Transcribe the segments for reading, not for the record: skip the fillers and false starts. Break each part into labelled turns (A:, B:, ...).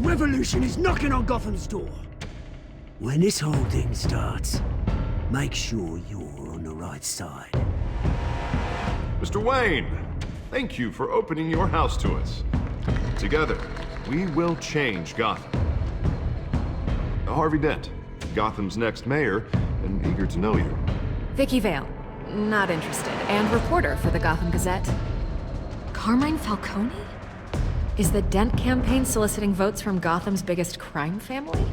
A: revolution is knocking on Gotham's door. When this whole thing starts, make sure you're on the right side.
B: Mr. Wayne, thank you for opening your house to us. Together, we will change Gotham. Harvey Dent, Gotham's next mayor, and eager to know you.
C: Vicky Vale, not interested, and reporter for the Gotham Gazette. Carmine Falcone? Is the Dent campaign soliciting votes from Gotham's biggest crime family?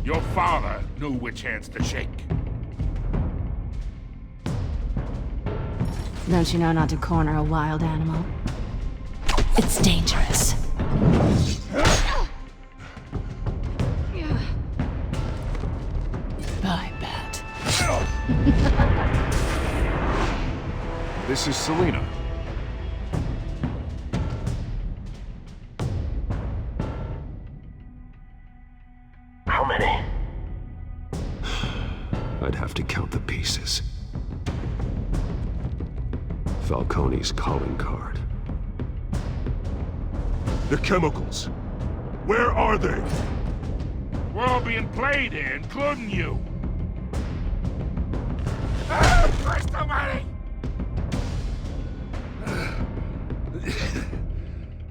D: Your father knew which hands to shake.
E: Don't you know not to corner a wild animal? It's dangerous. Bye, Bat.
B: This is Selina.
F: How many?
G: I'd have to count the pieces. Falcone's calling card.
D: The chemicals. Where are they? We're all being played here, including you. Christ almighty!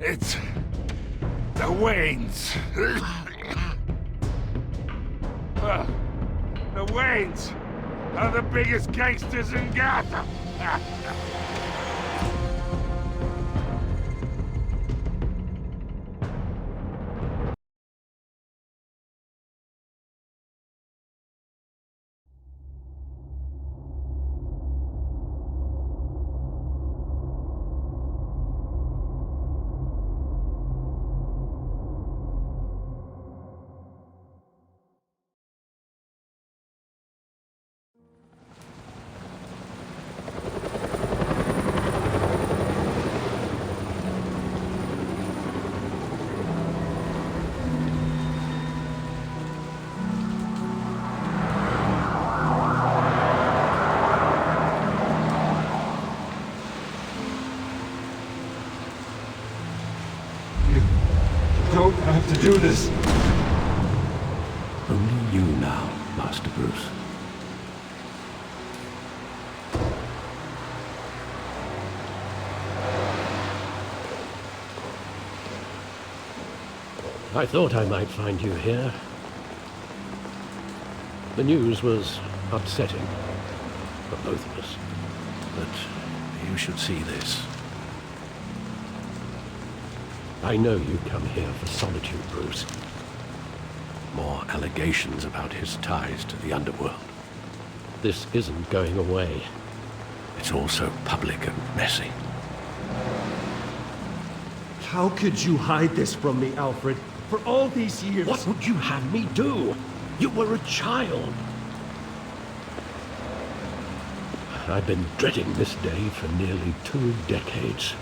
D: It's the Waynes. The Waynes are the biggest gangsters in Gotham.
G: Don't have to do this.
F: Only you now, Master Bruce.
H: I thought I might find you here. The news was upsetting for both of us.
F: But you should see this.
H: I know you come here for solitude, Bruce.
F: More allegations about his ties to the underworld.
H: This isn't going away.
F: It's also public and messy.
G: How could you hide this from me, Alfred? For all these years...
H: What would you have me do? You were a child. I've been dreading this day for nearly 2 decades.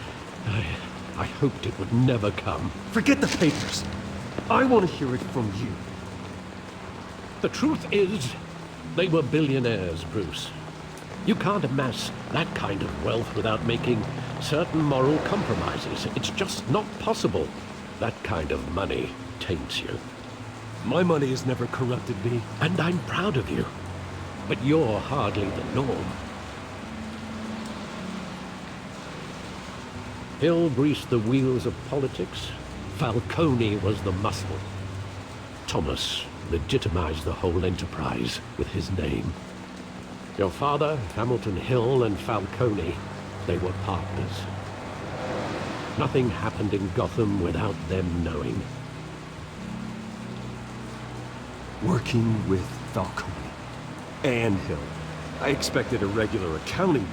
H: I hoped it would never come.
G: Forget the papers. I want to hear it from you.
H: The truth is, they were billionaires, Bruce. You can't amass that kind of wealth without making certain moral compromises. It's just not possible. That kind of money taints you.
G: My money has never corrupted me.
H: And I'm proud of you. But you're hardly the norm. Hill greased the wheels of politics. Falcone was the muscle. Thomas legitimized the whole enterprise with his name. Your father, Hamilton Hill, and Falcone, they were partners. Nothing happened in Gotham without them knowing.
G: Working with Falcone and Hill. I expected a regular accounting,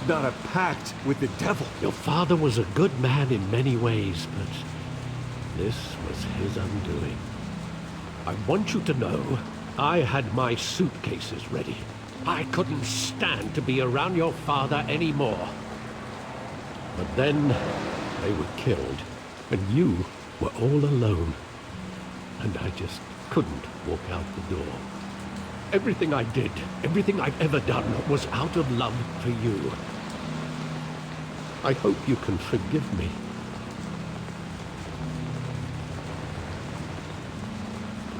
G: not a pact with the devil.
H: Your father was a good man in many ways, but this was his undoing. I want you to know, I had my suitcases ready. I couldn't stand to be around your father anymore. But then, they were killed, and you were all alone. And I just couldn't walk out the door. Everything I did, everything I've ever done, was out of love for you. I hope you can forgive me.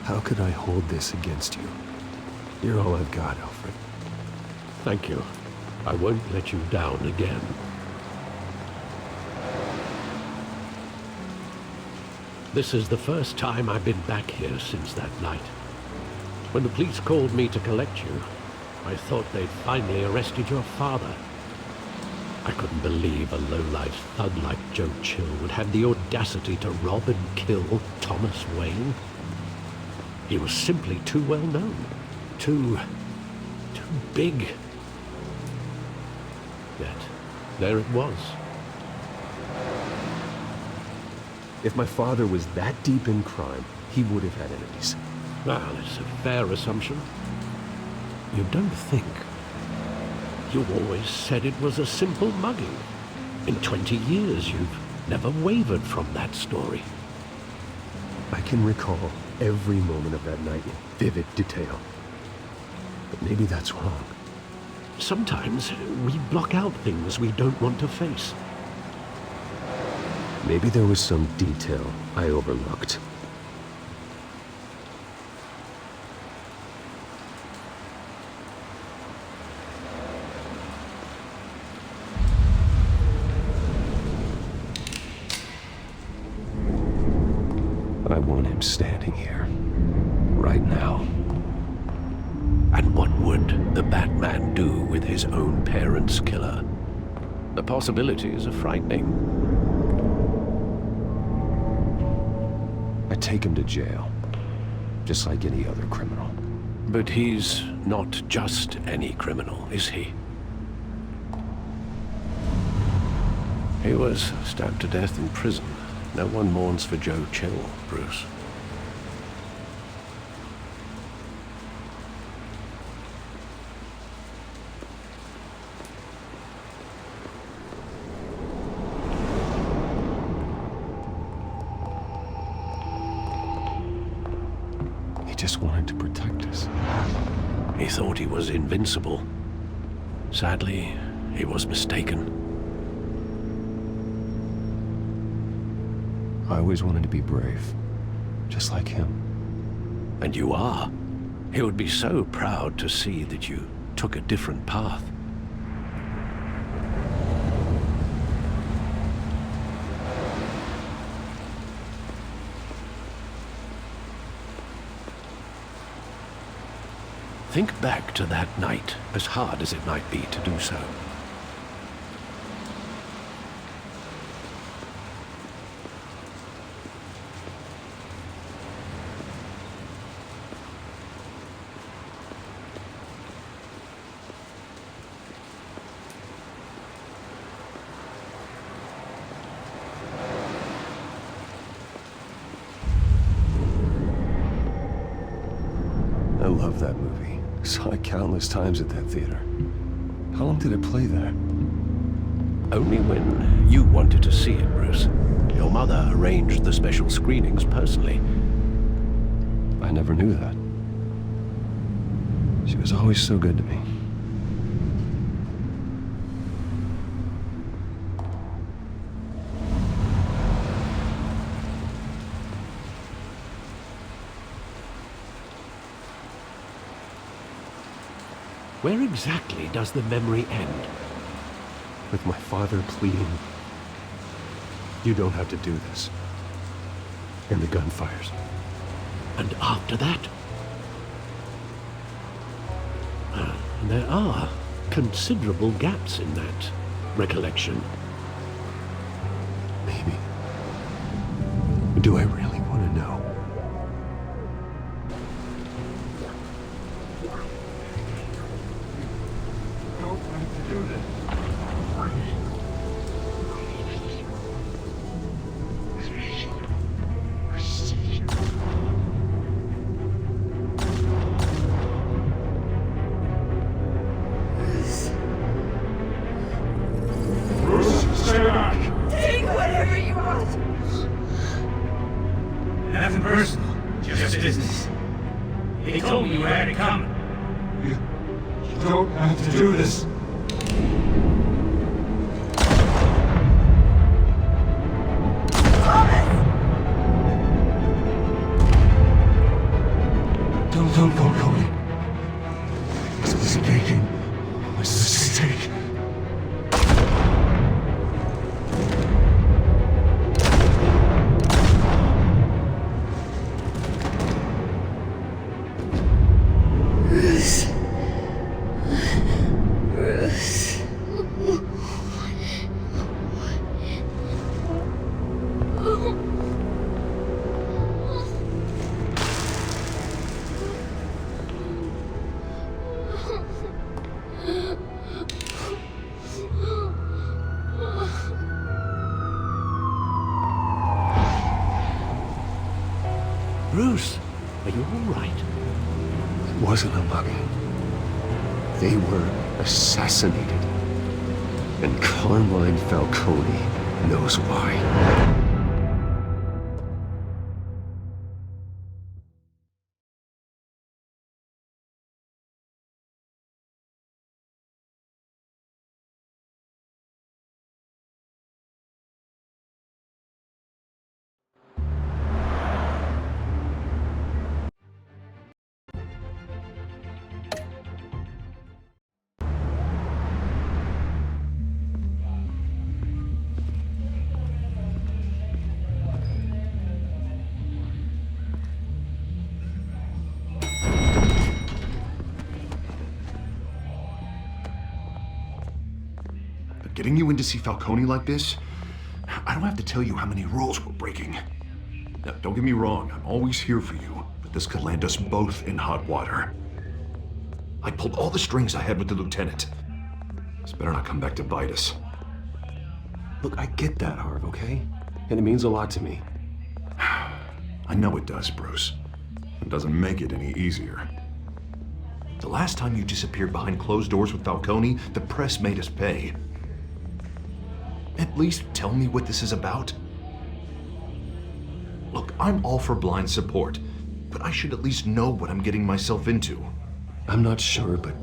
G: How could I hold this against you? You're all I've got, Alfred.
H: Thank you. I won't let you down again. This is the first time I've been back here since that night. When the police called me to collect you, I thought they'd finally arrested your father. I couldn't believe a low-life thug like Joe Chill would have the audacity to rob and kill Thomas Wayne. He was simply too well known. Too big. Yet, there it was.
G: If my father was that deep in crime, he would have had enemies.
H: Well, it's a fair assumption.
G: You don't think?
H: You always said it was a simple mugging. In 20 years, you've never wavered from that story.
G: I can recall every moment of that night in vivid detail. But maybe that's wrong.
H: Sometimes we block out things we don't want to face.
G: Maybe there was some detail I overlooked. I want him standing here, right now.
F: And what would the Batman do with his own parents' killer? The possibilities are frightening.
G: I take him to jail, just like any other criminal.
F: But he's not just any criminal, is he? He was stabbed to death in prison. No one mourns for Joe Chill, Bruce.
G: He just wanted to protect us.
F: He thought he was invincible. Sadly, he was mistaken.
G: I always wanted to be brave, just like him.
F: And you are. He would be so proud to see that you took a different path. Think back to that night, as hard as it might be to do so.
G: I love that movie. Saw it countless times at that theater. How long did it play there?
F: Only when you wanted to see it, Bruce. Your mother arranged the special screenings personally.
G: I never knew that. She was always so good to me.
H: Where exactly does the memory end?
G: With my father pleading, "You don't have to do this." And the gun fires.
H: And after that? There are considerable gaps in that recollection.
G: Maybe. Do I really want to know?
I: Take whatever you want.
J: Nothing personal, just business. They told me you had it coming.
K: You don't have to do this.
H: Bruce, are you all right?
G: It wasn't a mugging. They were assassinated. And Carmine Falcone knows why.
B: Getting you in to see Falcone like this? I don't have to tell you how many rules we're breaking. Now, don't get me wrong, I'm always here for you, but this could land us both in hot water. I pulled all the strings I had with the lieutenant. This better not come back to bite us.
G: Look, I get that, Harv, okay? And it means a lot to me.
B: I know it does, Bruce. It doesn't make it any easier. The last time you disappeared behind closed doors with Falcone, the press made us pay. At least tell me what this is about. Look, I'm all for blind support, but I should at least know what I'm getting myself into.
G: I'm not sure, but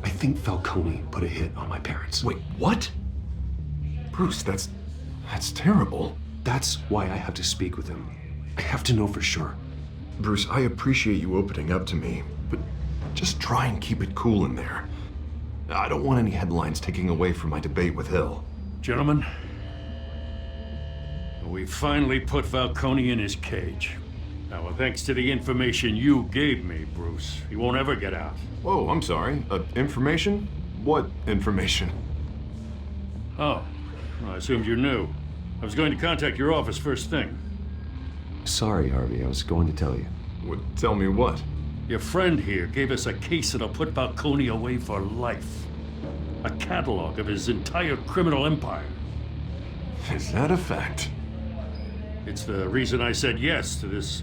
G: I think Falcone put a hit on my parents.
B: Wait, what? Bruce, that's terrible.
G: That's why I have to speak with him. I have to know for sure.
B: Bruce, I appreciate you opening up to me, but just try and keep it cool in there. I don't want any headlines taking away from my debate with Hill.
D: Gentlemen, we finally put Falcone in his cage. Now, thanks to the information you gave me, Bruce, he won't ever get out.
B: Whoa, I'm sorry. Information? What information?
D: Oh, well, I assumed you knew. I was going to contact your office first thing.
G: Sorry, Harvey, I was going to tell you.
B: Tell me what?
D: Your friend here gave us a case that'll put Falcone away for life. A catalog of his entire criminal empire.
B: Is that a fact?
D: It's the reason I said yes to this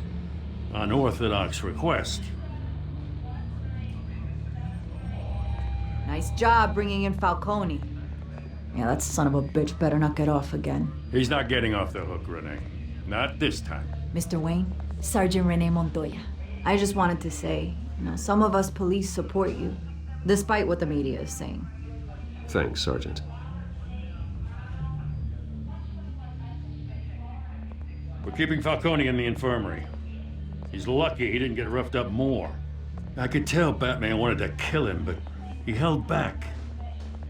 D: unorthodox request.
I: Nice job bringing in Falcone. Yeah, that son of a bitch better not get off again.
D: He's not getting off the hook, Renee. Not this time.
I: Mr. Wayne, Sergeant Renee Montoya. I just wanted to say, some of us police support you, despite what the media is saying.
G: Thanks, Sergeant.
D: We're keeping Falcone in the infirmary. He's lucky he didn't get roughed up more. I could tell Batman wanted to kill him, but he held back.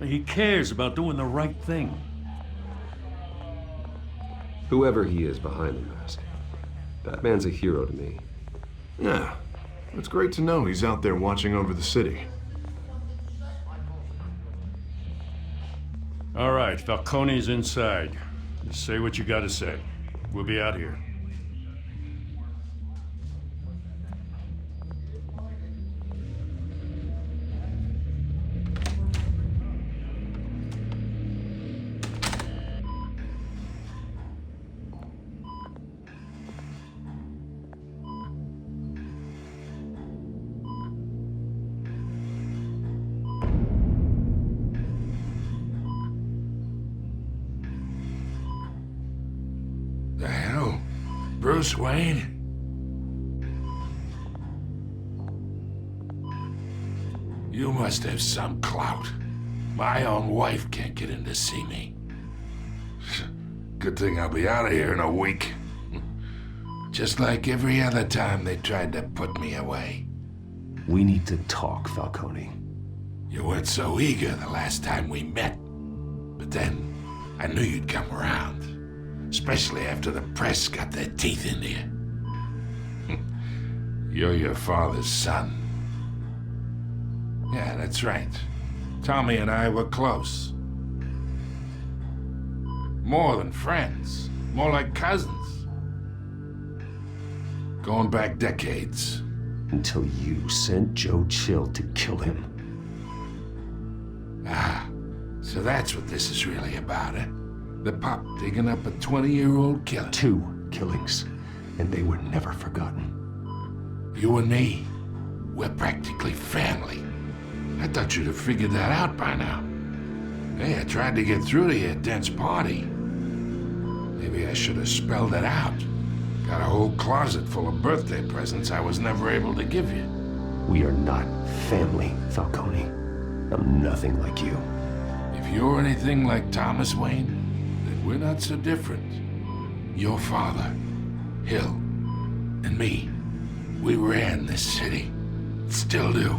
D: He cares about doing the right thing.
G: Whoever he is behind the mask, Batman's a hero to me.
B: Yeah, it's great to know he's out there watching over the city.
D: All right, Falcone's inside. Just say what you gotta say. We'll be out here.
J: The hell? Bruce Wayne? You must have some clout. My own wife can't get in to see me. Good thing I'll be out of here in a week. Just like every other time they tried to put me away.
G: We need to talk, Falcone.
J: You weren't so eager the last time we met. But then, I knew you'd come around. Especially after the press got their teeth into you. You're your father's son. Yeah, that's right. Tommy and I were close. More than friends. More like cousins. Going back decades.
G: Until you sent Joe Chill to kill him.
J: Ah, so that's what this is really about, eh? The pup digging up a 20-year-old killer.
G: 2 killings, and they were never forgotten.
J: You and me, we're practically family. I thought you'd have figured that out by now. Hey, I tried to get through to you at Dent's party. Maybe I should have spelled it out. Got a whole closet full of birthday presents I was never able to give you.
G: We are not family, Falcone. I'm nothing like you.
J: If you're anything like Thomas Wayne, then we're not so different. Your father, Hill, and me, we ran this city. Still do.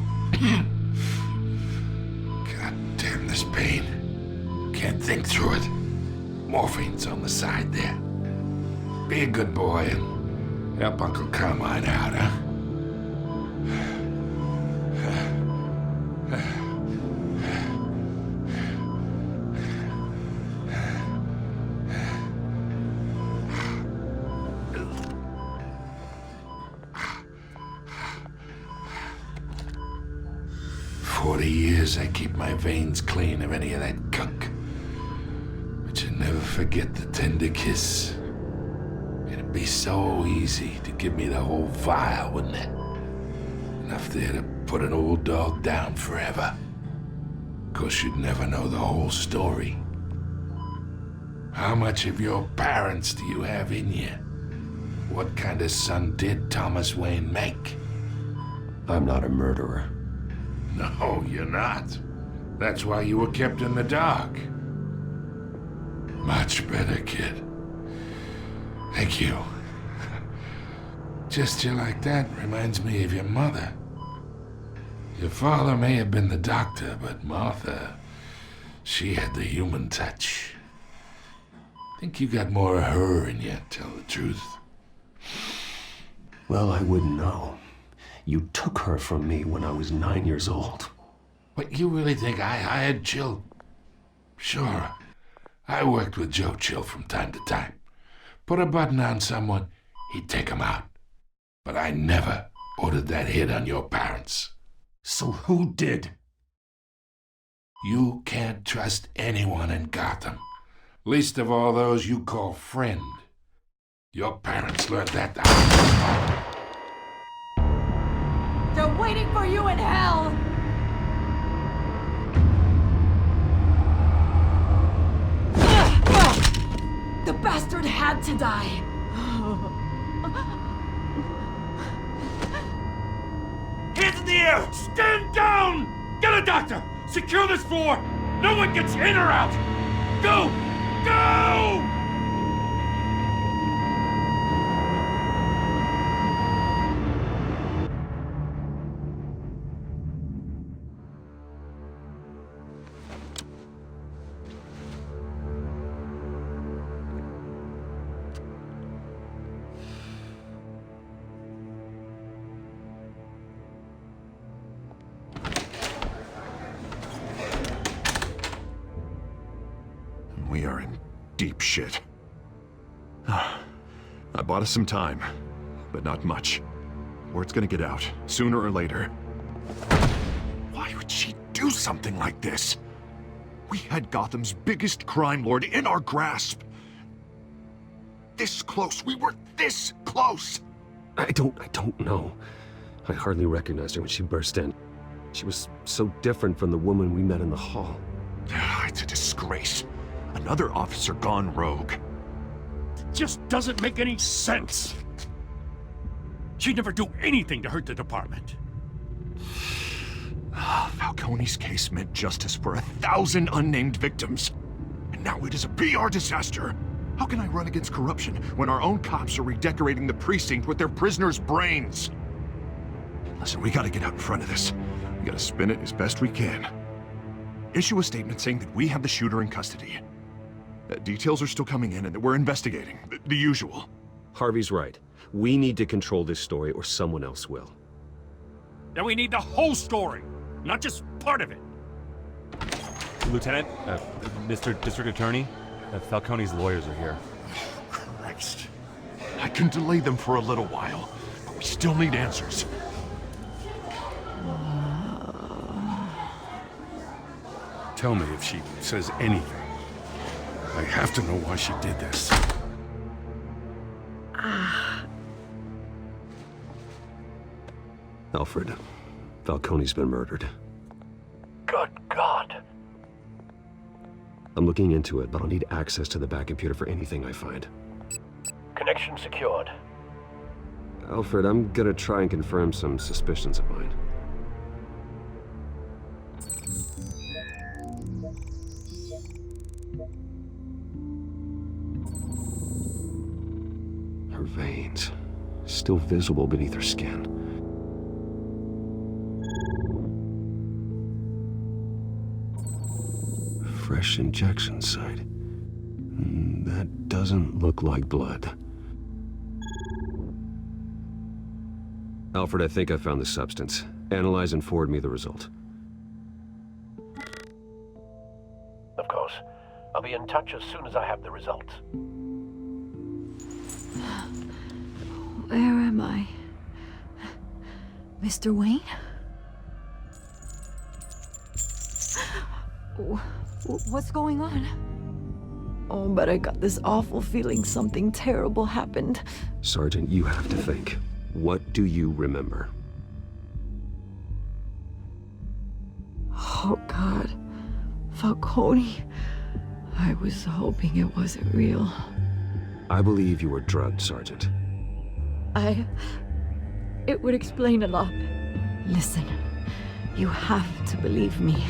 J: God damn this pain. Can't think through it. Morphine's on the side there. Be a good boy and help Uncle Carmine out, huh? 40 years I keep my veins clean of any of that gunk. But you never forget the tender kiss. It'd be so easy to give me the whole vial, wouldn't it? Enough there to put an old dog down forever. Of course, you'd never know the whole story. How much of your parents do you have in you? What kind of son did Thomas Wayne make?
G: I'm not a murderer.
J: No, you're not. That's why you were kept in the dark. Much better, kid. Thank you. Gesture like that reminds me of your mother. Your father may have been the doctor, but Martha, she had the human touch. Think you got more of her in you, tell the truth.
G: Well, I wouldn't know. You took her from me when I was 9 years old.
J: What, you really think I hired Chill? Sure. I worked with Joe Chill from time to time. Put a button on someone, he'd take him out. But I never ordered that hit on your parents.
G: So who did?
J: You can't trust anyone in Gotham. Least of all those you call friend. Your parents learned that the hard way.
I: They're waiting for you in hell! The bastard had to die!
D: Hands in the air! Stand down! Get a doctor! Secure this floor! No one gets in or out! Go! Go!
B: We are in deep shit. I bought us some time, but not much. Word's gonna get out, sooner or later. Why would she do something like this? We had Gotham's biggest crime lord in our grasp. This close, we were this close!
G: I don't know. I hardly recognized her when she burst in. She was so different from the woman we met in the hall.
B: It's a disgrace. Another officer gone rogue.
D: Just doesn't make any sense. She'd never do anything to hurt the department.
B: Falcone's case meant justice for 1,000 unnamed victims. And now it is a PR disaster. How can I run against corruption when our own cops are redecorating the precinct with their prisoners' brains? Listen, we gotta get out in front of this. We gotta spin it as best we can. Issue a statement saying that we have the shooter in custody. Details are still coming in and that we're investigating. The usual.
G: Harvey's right. We need to control this story or someone else will.
D: Then we need the whole story, not just part of it.
L: Lieutenant, Mr. District Attorney, Falcone's lawyers are here.
B: Christ. I can delay them for a little while, but we still need answers.
D: Tell me if she says anything. I have to know why she did this.
G: Alfred, Falcone's been murdered.
H: Good God.
G: I'm looking into it, but I'll need access to the back computer for anything I find.
H: Connection secured.
G: Alfred, I'm gonna try and confirm some suspicions of mine. Her veins, still visible beneath her skin. Fresh injection site. That doesn't look like blood. Alfred, I think I found the substance. Analyze and forward me the result.
H: Of course. I'll be in touch as soon as I have the results.
I: Where am I? Mr. Wayne? What's going on? Oh, but I got this awful feeling something terrible happened.
G: Sergeant, you have to think. What do you remember?
I: Oh, God. Falcone. I was hoping it wasn't real.
G: I believe you were drugged, Sergeant.
I: It would explain a lot. Listen, you have to believe me.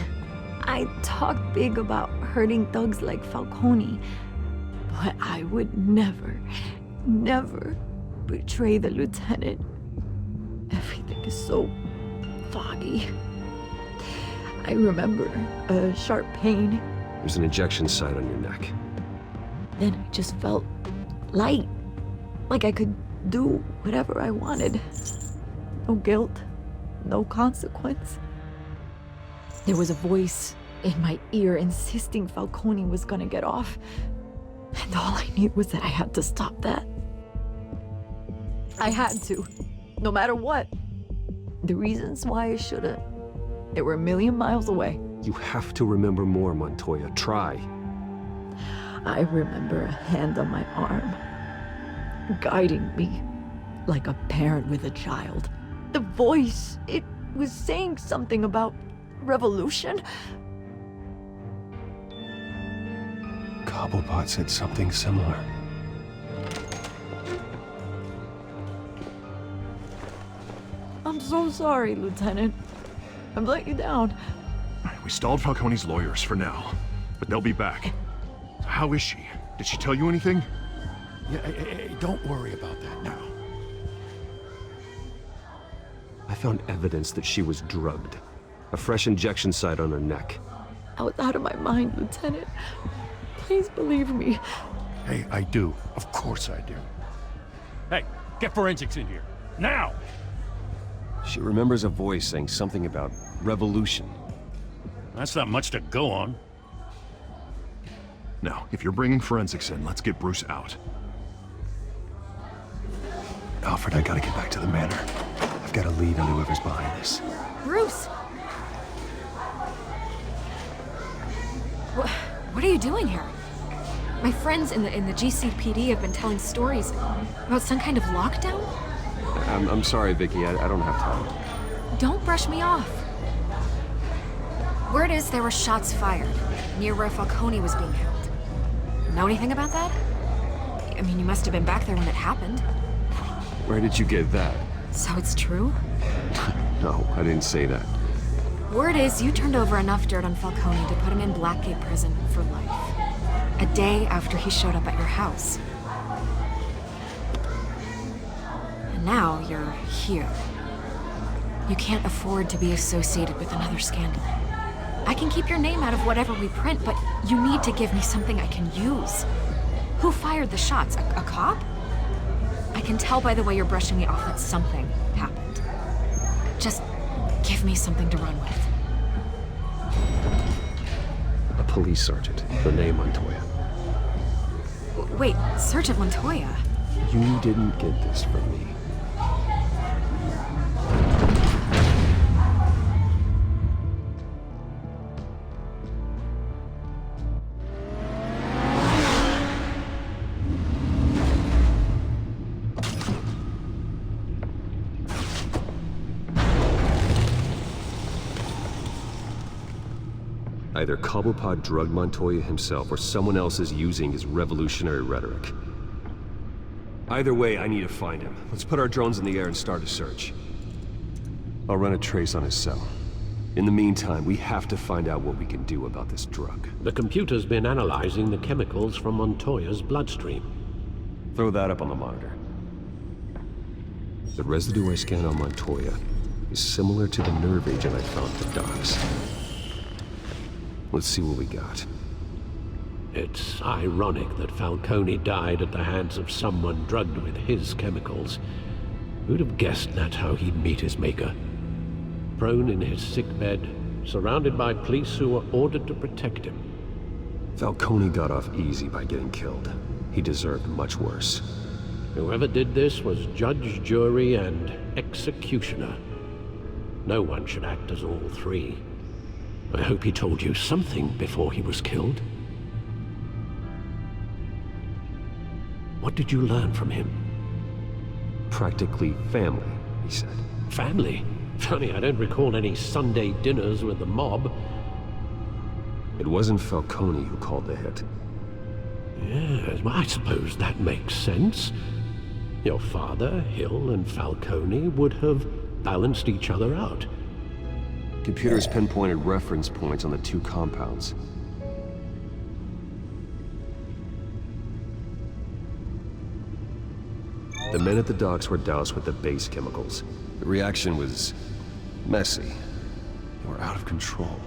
I: I talked big about hurting thugs like Falcone, but I would never, never betray the lieutenant. Everything is so foggy. I remember a sharp pain.
G: There's an injection site on your neck.
I: Then I just felt light, like I could do whatever I wanted. No guilt, no consequence. There was a voice in my ear insisting Falcone was gonna get off. And all I knew was that I had to stop that. I had to, no matter what. The reasons why I shouldn't, they were a million miles away.
G: You have to remember more, Montoya. Try.
I: I remember a hand on my arm, guiding me like a parent with a child. The voice, it was saying something about revolution.
G: Cobblepot said something similar.
I: I'm so sorry, Lieutenant. I've let you down.
B: We stalled Falcone's lawyers for now, but they'll be back. How is she? Did she tell you anything?
D: Yeah, don't worry about that now.
G: I found evidence that she was drugged. A fresh injection site on her neck.
I: I was out of my mind, Lieutenant. Please believe me.
D: Hey, I do. Of course I do. Hey, get forensics in here. Now!
G: She remembers a voice saying something about revolution.
D: That's not much to go on.
B: Now, if you're bringing forensics in, let's get Bruce out.
G: Alfred, I gotta get back to the manor. I've got a lead on whoever's behind this.
C: Bruce! What are you doing here? My friends in the GCPD have been telling stories about some kind of lockdown?
G: I'm sorry, Vicky. I don't have time.
C: Don't brush me off. Word is there were shots fired near where Falcone was being held. Know anything about that? I mean, you must have been back there when it happened.
G: Where did you get that?
C: So it's true?
G: No, I didn't say that.
C: Word is you turned over enough dirt on Falcone to put him in Blackgate Prison for life. A day after he showed up at your house. And now you're here. You can't afford to be associated with another scandal. I can keep your name out of whatever we print, but you need to give me something I can use. Who fired the shots? A cop? I can tell by the way you're brushing me off that something happened. Just give me something to run with.
G: A police sergeant, Renee Montoya.
C: Wait, Sergeant Montoya?
G: You didn't get this from me. Either Cobblepot drugged Montoya himself, or someone else is using his revolutionary rhetoric. Either way, I need to find him. Let's put our drones in the air and start a search. I'll run a trace on his cell. In the meantime, we have to find out what we can do about this drug.
H: The computer's been analyzing the chemicals from Montoya's bloodstream.
G: Throw that up on the monitor. The residue I scanned on Montoya is similar to the nerve agent I found at the docks. Let's see what we got.
H: It's ironic that Falcone died at the hands of someone drugged with his chemicals. Who'd have guessed that's how he'd meet his maker? Prone in his sickbed, surrounded by police who were ordered to protect him.
G: Falcone got off easy by getting killed. He deserved much worse.
H: Whoever did this was judge, jury, and executioner. No one should act as all three. I hope he told you something before he was killed. What did you learn from him?
G: Practically family, he said.
H: Family? Funny, I don't recall any Sunday dinners with the mob.
G: It wasn't Falcone who called the hit.
H: Yes, well, I suppose that makes sense. Your father, Hill, and Falcone would have balanced each other out.
G: Computers pinpointed reference points on the two compounds. The men at the docks were doused with the base chemicals. The reaction was messy. They were out of control.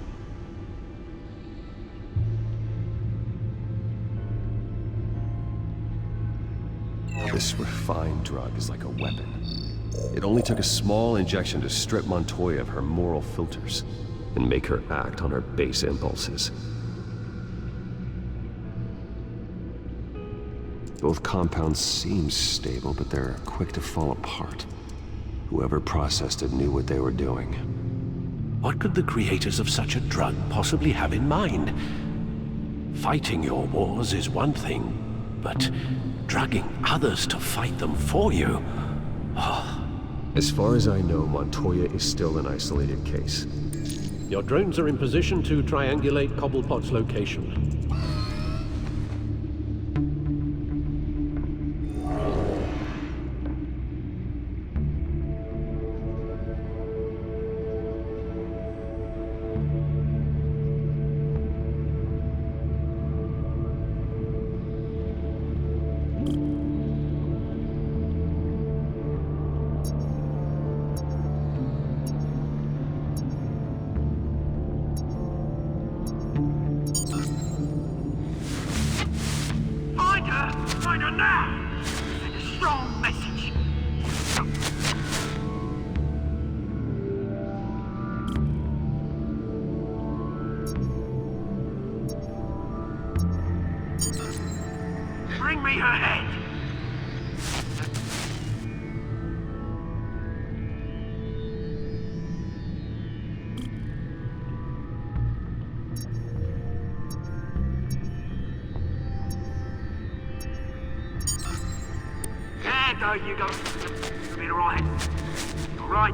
G: This refined drug is like a weapon. It only took a small injection to strip Montoya of her moral filters and make her act on her base impulses. Both compounds seem stable, but they're quick to fall apart. Whoever processed it knew what they were doing.
H: What could the creators of such a drug possibly have in mind? Fighting your wars is one thing, but drugging others to fight them for you? Oh.
G: As far as I know, Montoya is still an isolated case.
H: Your drones are in position to triangulate Cobblepot's location.
A: Find her now! Send a strong message! Bring me her head! There you go. You'll be alright. Alright.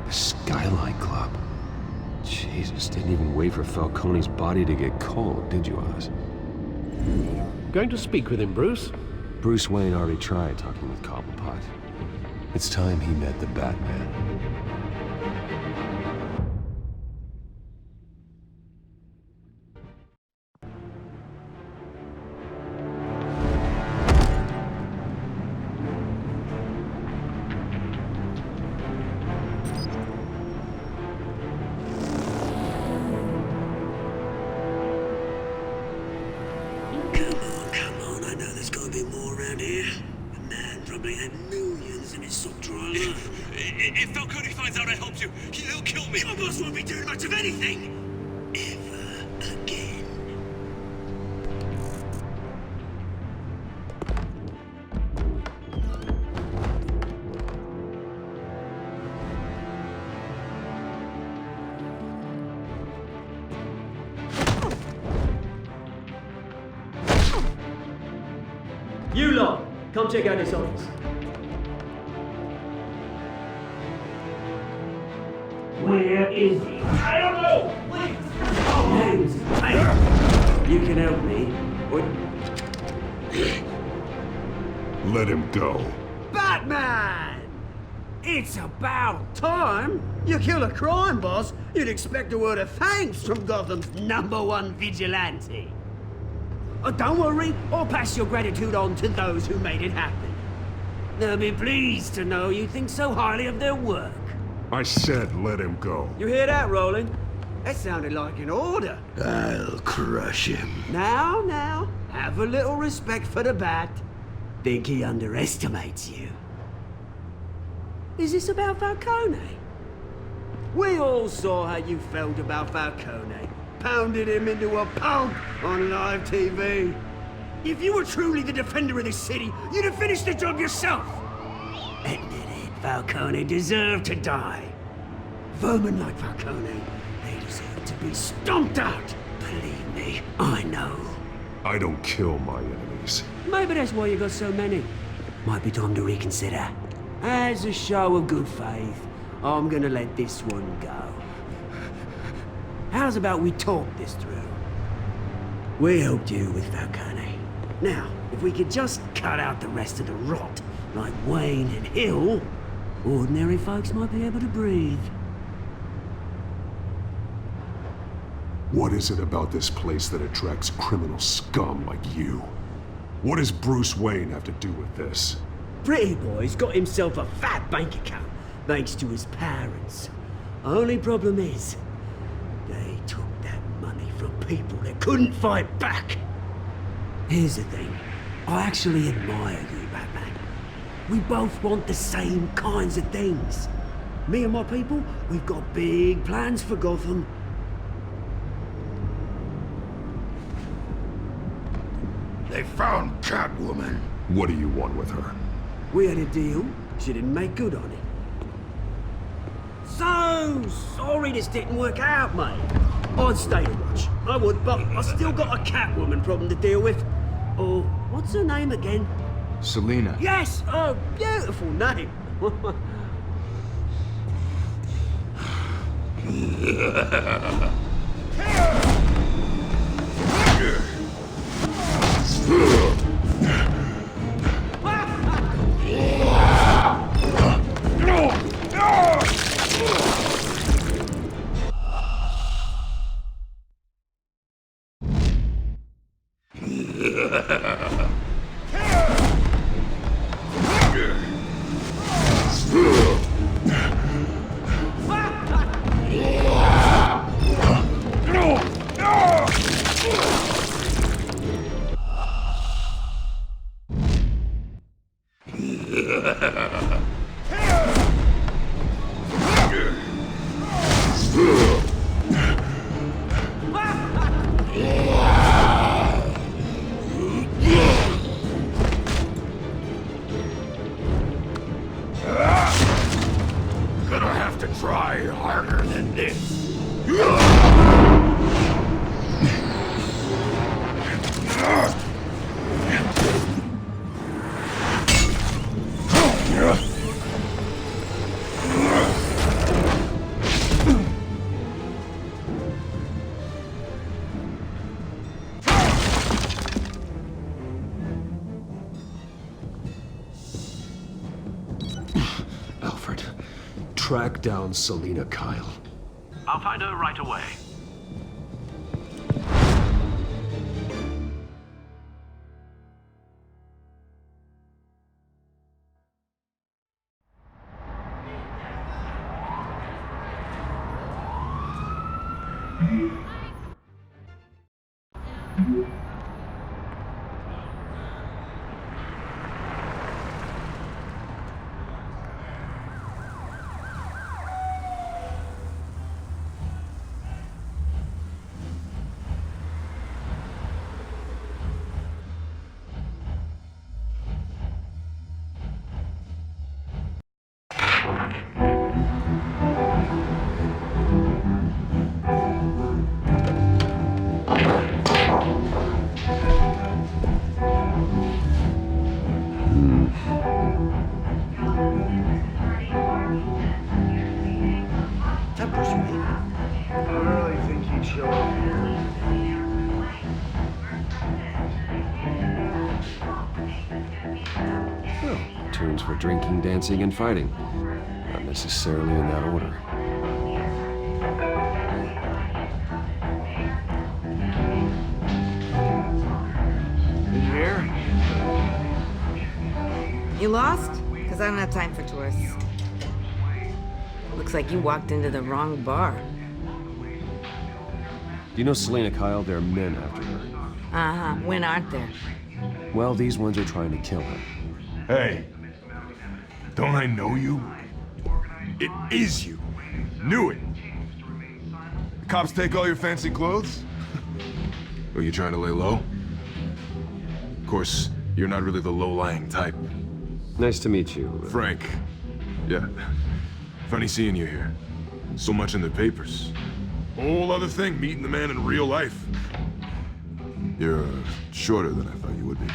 G: The Skyline Club. Jesus, didn't even wait for Falcone's body to get cold, did you, Oz?
H: Going to speak with him, Bruce?
G: Bruce Wayne already tried talking with Cobblepot. It's time he met the Batman.
A: Come on, I know there's gotta be more around here. The man probably had millions in his sock drawer.
M: If Falcone finds out I helped you, he'll kill me.
A: Your boss won't be doing much of anything. Ever again. Come check out this office. Where is he? I don't know! Wait! Name's Hey! You can help me. What?
B: Let him go.
A: Batman! It's about time! You kill a crime boss, you'd expect a word of thanks from Gotham's #1 vigilante. Oh, don't worry, I'll pass your gratitude on to those who made it happen. They'll be pleased to know you think so highly of their work.
B: I said let him go.
A: You hear that, Roland? That sounded like an order.
B: I'll crush him.
A: Now, have a little respect for the Bat. Think he underestimates you. Is this about Falcone? We all saw how you felt about Falcone. Pounded him into a pulp on live TV. If you were truly the defender of this city, you'd have finished the job yourself. Admit it, Falcone deserved to die. Vermin like Falcone, they deserve to be stomped out. Believe me, I know.
B: I don't kill my enemies.
A: Maybe that's why you got so many. Might be time to reconsider. As a show of good faith, I'm gonna let this one go. How's about we talk this through? We helped you with Falcone. Now, if we could just cut out the rest of the rot, like Wayne and Hill, ordinary folks might be able to breathe.
B: What is it about this place that attracts criminal scum like you? What does Bruce Wayne have to do with this?
A: Pretty Boy's got himself a fat bank account, thanks to his parents. Only problem is, they took that money from people that couldn't fight back. Here's the thing, I actually admire you, Batman. We both want the same kinds of things. Me and my people, we've got big plans for Gotham.
J: They found Catwoman.
B: What do you want with her?
A: We had a deal, she didn't make good on it. So sorry this didn't work out, mate. I'd stay to watch, I would, but I still got a Catwoman problem to deal with. Oh, what's her name again?
L: Selina.
A: Yes! Oh, beautiful name.
J: Gonna have to try harder than this.
B: Alfred, track down Selina Kyle.
H: I'll find her right away.
G: platoons for drinking, dancing, and fighting. Not necessarily in that order.
N: Here? You lost? Because I don't have time for tourists. Looks like you walked into the wrong bar.
G: Do you know Selena Kyle? There are men after her.
N: Uh-huh. When aren't there?
G: Well, these ones are trying to kill her.
K: Hey, don't I know you? It is you. Knew it. The cops take all your fancy clothes? Are you trying to lay low? Of course, you're not really the low-lying type.
G: Nice to meet you.
K: Frank. Yeah. Funny seeing you here. So much in the papers. Whole other thing, meeting the man in real life. You're shorter than I thought you would be.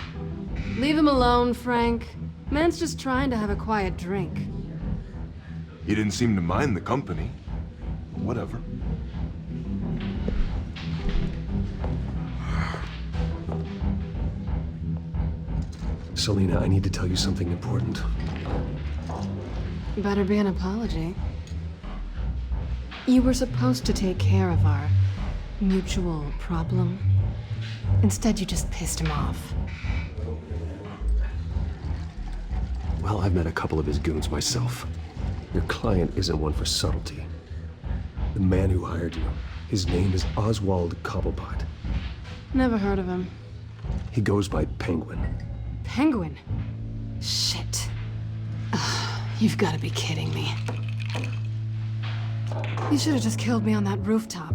O: Leave him alone, Frank. Man's just trying to have a quiet drink.
K: He didn't seem to mind the company. Whatever.
G: Selena, I need to tell you something important.
O: Better be an apology. You were supposed to take care of our mutual problem. Instead, you just pissed him off.
G: Well, I've met a couple of his goons myself. Your client isn't one for subtlety. The man who hired you, his name is Oswald Cobblepot.
O: Never heard of him.
G: He goes by Penguin.
O: Penguin? Shit. Ugh, you've got to be kidding me. You should have just killed me on that rooftop.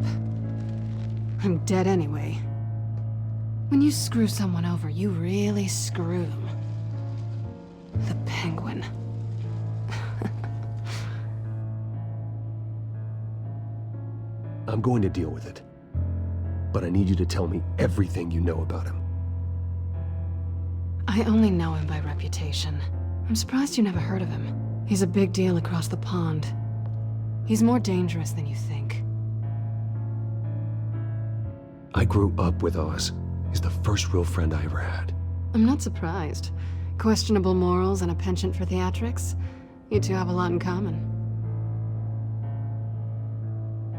O: I'm dead anyway. When you screw someone over, you really screw them. The Penguin.
G: I'm going to deal with it. But I need you to tell me everything you know about him.
O: I only know him by reputation. I'm surprised you never heard of him. He's a big deal across the pond. He's more dangerous than you think.
G: I grew up with Oz. He's the first real friend I ever had.
O: I'm not surprised. Questionable morals and a penchant for theatrics. You two have a lot in common.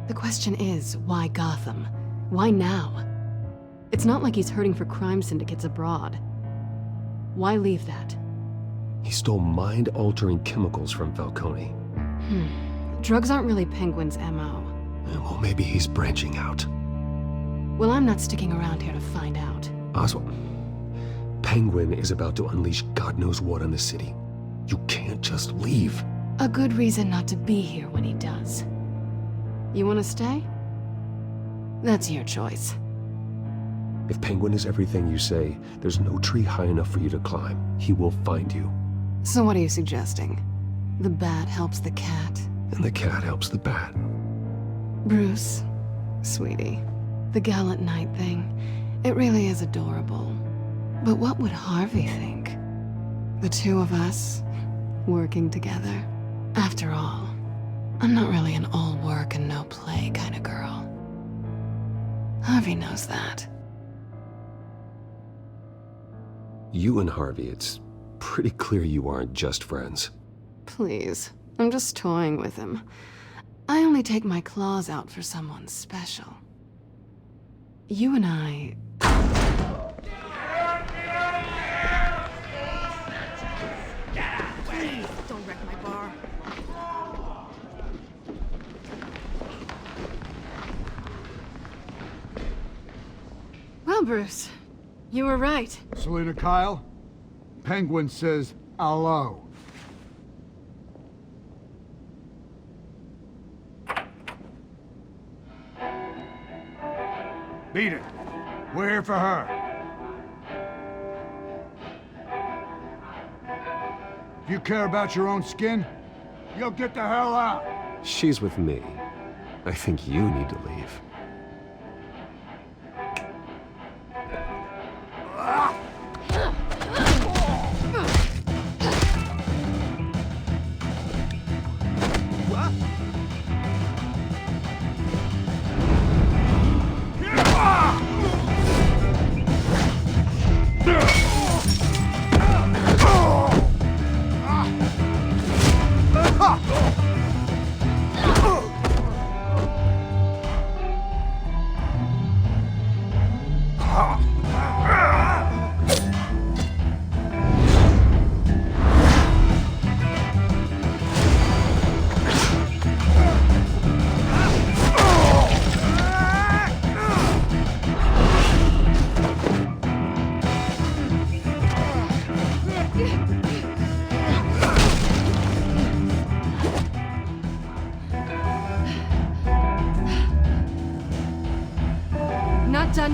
O: The question is, why Gotham? Why now? It's not like he's hurting for crime syndicates abroad. Why leave that?
G: He stole mind-altering chemicals from Falcone.
O: Drugs aren't really Penguin's MO.
G: Well, maybe he's branching out.
O: Well, I'm not sticking around here to find out.
G: Oswald, Penguin is about to unleash God knows what on the city. You can't just leave.
O: A good reason not to be here when he does. You want to stay? That's your choice.
G: If Penguin is everything you say, there's no tree high enough for you to climb. He will find you.
O: So what are you suggesting? The bat helps the cat?
G: And the cat helps the bat.
O: Bruce, sweetie, the gallant knight thing, it really is adorable. But what would Harvey think? The two of us, working together. After all, I'm not really an all work and no play kind of girl. Harvey knows that.
G: You and Harvey, it's pretty clear you aren't just friends.
O: Please, I'm just toying with him. I only take my claws out for someone special. You and I...
N: Please, don't wreck my bar.
O: Well, Bruce, you were right.
P: Selena Kyle, Penguin says hello. Beat it. We're here for her. If you care about your own skin, you'll get the hell out.
G: She's with me. I think you need to leave.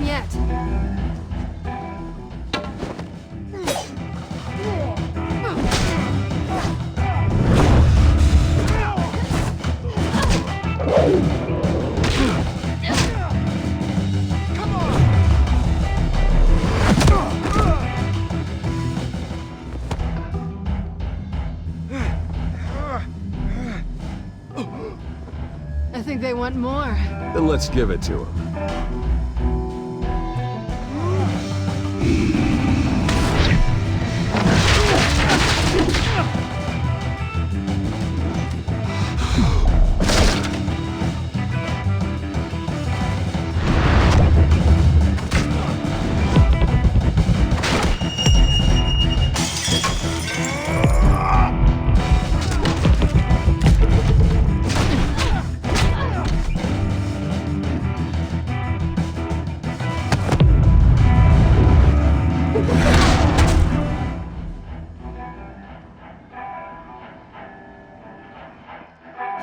O: done yet. I think they want more.
G: Then let's give it to them.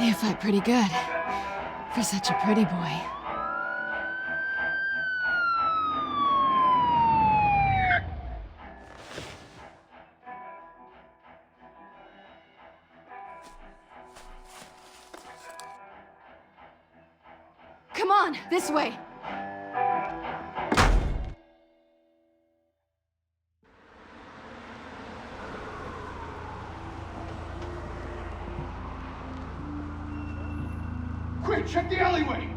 O: You fight pretty good. For such a pretty boy. Come on, this way!
P: Quick, check the alleyway!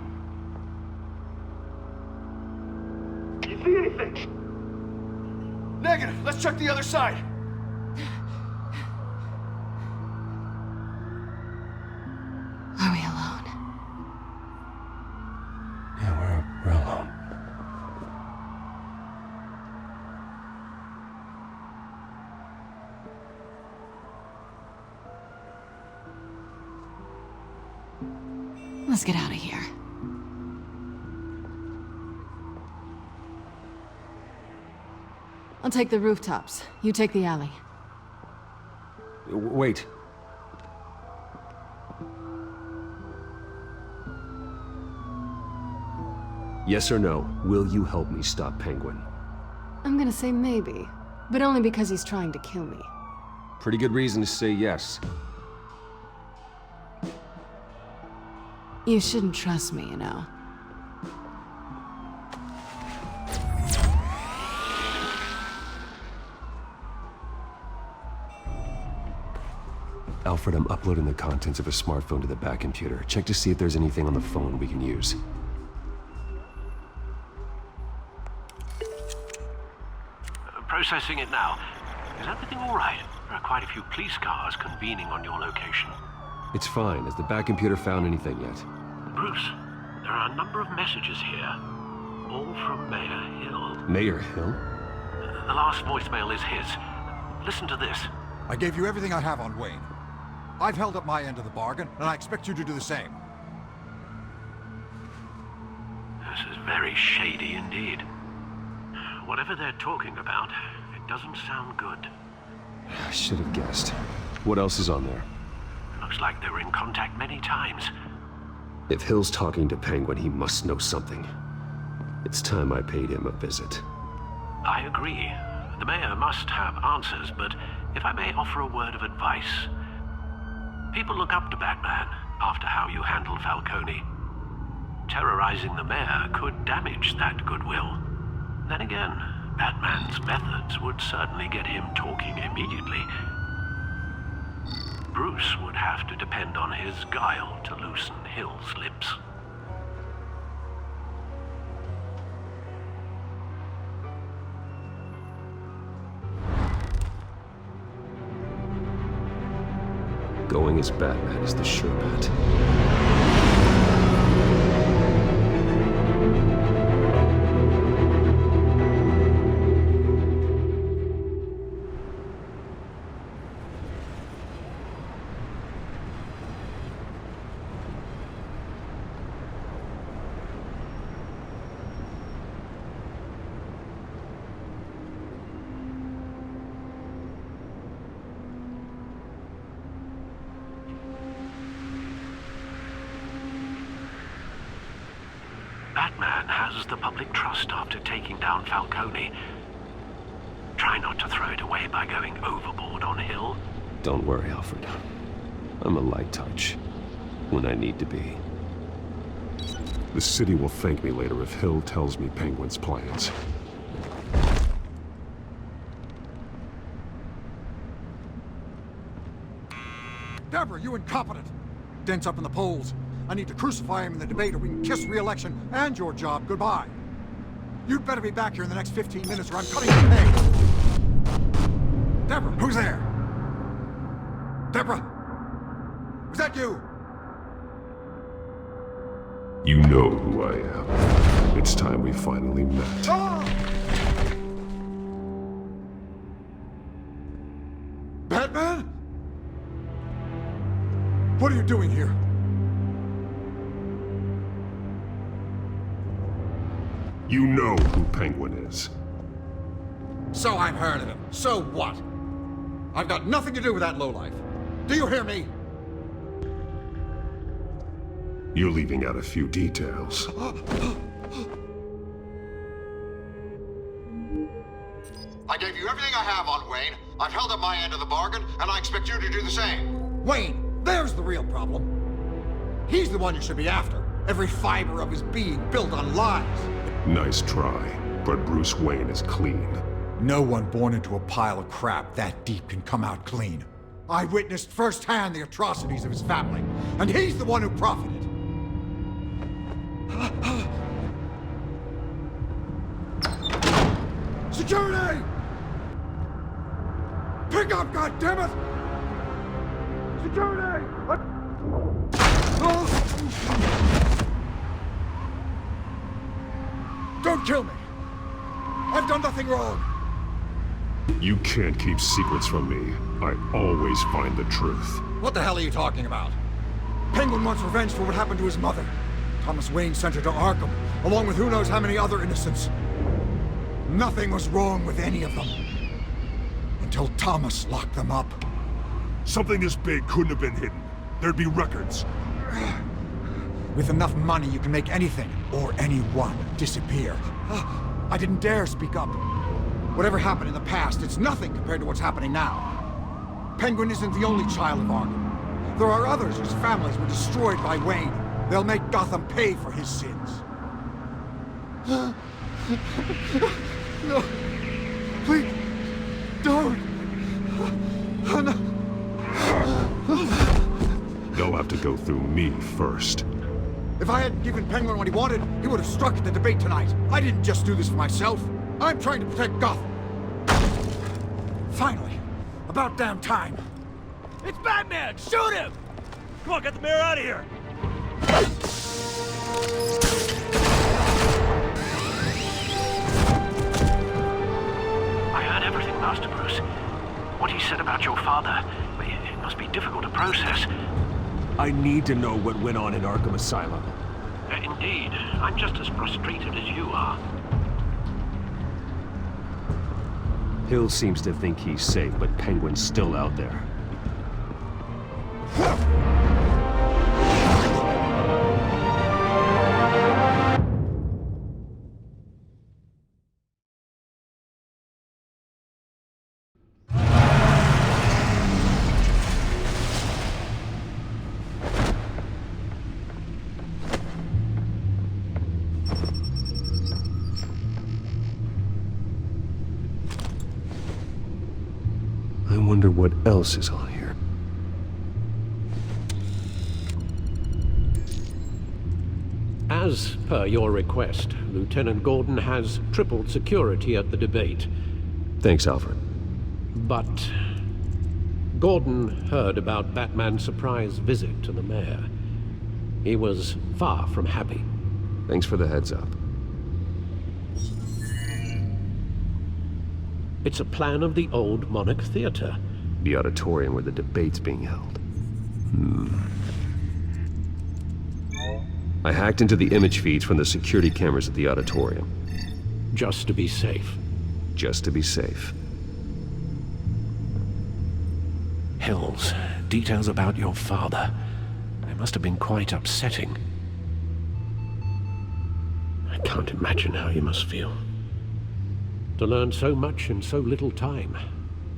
B: You see anything? Negative. Let's check the other side.
O: Are we alone?
F: Yeah, we're alone.
O: Let's get out of here. I'll take the rooftops. You take the alley.
G: Wait. Yes or no, will you help me stop Penguin?
O: I'm gonna say maybe, but only because he's trying to kill me.
G: Pretty good reason to say yes.
O: You shouldn't trust me, you know.
G: Alfred, I'm uploading the contents of a smartphone to the back computer. Check to see if there's anything on the phone we can use.
F: Processing it now. Is everything all right? There are quite a few police cars convening on your location.
G: It's fine. Has the back computer found anything yet?
F: Bruce, there are a number of messages here. All from Mayor Hill.
G: Mayor Hill?
F: The last voicemail is his. Listen to this.
Q: I gave you everything I have on Wayne. I've held up my end of the bargain, and I expect you to do the same.
F: This is very shady indeed. Whatever they're talking about, it doesn't sound good.
G: I should have guessed. What else is on there?
F: Looks like they were in contact many times.
G: If Hill's talking to Penguin, he must know something. It's time I paid him a visit.
F: I agree. The mayor must have answers, but if I may offer a word of advice. People look up to Batman after how you handled Falcone. Terrorizing the mayor could damage that goodwill. Then again, Batman's methods would certainly get him talking immediately. Bruce would have to depend on his guile to loosen Hill's lips.
G: Going as Batman is the sure bet.
F: loses the public trust after taking down Falcone. Try not to throw it away by going overboard on Hill.
G: Don't worry, Alfred. I'm a light touch when I need to be. The city will thank me later if Hill tells me Penguin's plans.
Q: Deborah, you incompetent! Dent's up in the polls. I need to crucify him in the debate or we can kiss re-election and your job goodbye. You'd better be back here in the next 15 minutes or I'm cutting your pay! Deborah, who's there? Deborah! Was that you?
G: You know who I am. It's time we finally met.
Q: Batman? What are you doing here?
G: You know who Penguin is.
Q: So I've heard of him. So what? I've got nothing to do with that lowlife. Do you hear me?
G: You're leaving out a few details.
Q: I gave you everything I have on Wayne. I've held up my end of the bargain, and I expect you to do the same. Wayne, there's the real problem. He's the one you should be after. Every fiber of his being built on lies.
G: Nice try, but Bruce Wayne is clean.
Q: No one born into a pile of crap that deep can come out clean. I witnessed firsthand the atrocities of his family, and he's the one who profited. Security! Pick up, goddammit! Security! Don't kill me! I've done nothing wrong!
G: You can't keep secrets from me. I always find the truth.
Q: What the hell are you talking about? Penguin wants revenge for what happened to his mother. Thomas Wayne sent her to Arkham, along with who knows how many other innocents. Nothing was wrong with any of them. Until Thomas locked them up.
K: Something this big couldn't have been hidden. There'd be records.
Q: With enough money, you can make anything, or anyone, disappear. I didn't dare speak up. Whatever happened in the past, it's nothing compared to what's happening now. Penguin isn't the only child of Arkham. There are others whose families were destroyed by Wayne. They'll make Gotham pay for his sins. No. Please. Don't. No.
G: They'll have to go through me first.
Q: If I hadn't given Penguin what he wanted, he would have struck at the debate tonight. I didn't just do this for myself. I'm trying to protect Gotham. Finally. About damn time.
M: It's Batman! Shoot him! Come on, get the mayor out of here!
F: I heard everything, Master Bruce. What he said about your father, it must be difficult to process.
G: I need to know what went on in Arkham Asylum.
F: Indeed. I'm just as frustrated as you are.
G: Hill seems to think he's safe, but Penguin's still out there. I wonder what else is on here.
H: As per your request, Lieutenant Gordon has tripled security at the debate.
G: Thanks, Alfred.
H: But Gordon heard about Batman's surprise visit to the mayor. He was far from happy.
G: Thanks for the heads up.
H: It's a plan of the old Monarch Theater.
G: The auditorium where the debate's being held. I hacked into the image feeds from the security cameras at the auditorium.
H: Just to be safe.
G: Just to be safe.
H: Hills, details about your father. They must have been quite upsetting. I can't imagine how you must feel. To learn so much in so little time.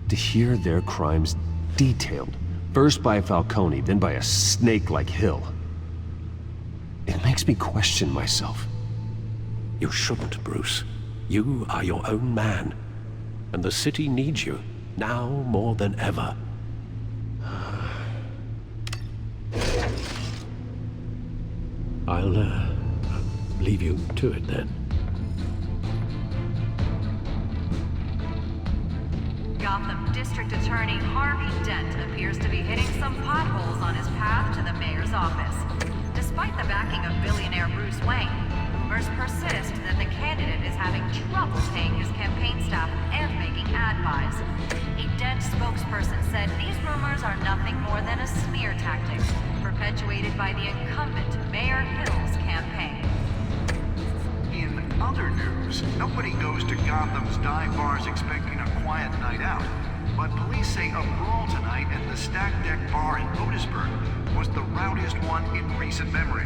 G: To hear their crimes detailed, first by Falcone, then by a snake like Hill. It makes me question myself.
H: You shouldn't, Bruce. You are your own man. And the city needs you, now more than ever. I'll leave you to it then.
R: Gotham District Attorney Harvey Dent appears to be hitting some potholes on his path to the mayor's office. Despite the backing of billionaire Bruce Wayne, rumors persist that the candidate is having trouble paying his campaign staff and making ad buys. A Dent spokesperson said these rumors are nothing more than a smear tactic, perpetuated by the incumbent Mayor Hill's campaign.
S: In other news, nobody goes to Gotham's dive bars expecting a quiet night out. But police say a brawl tonight at the Stack Deck Bar in Otisburg was the rowdiest one in recent memory.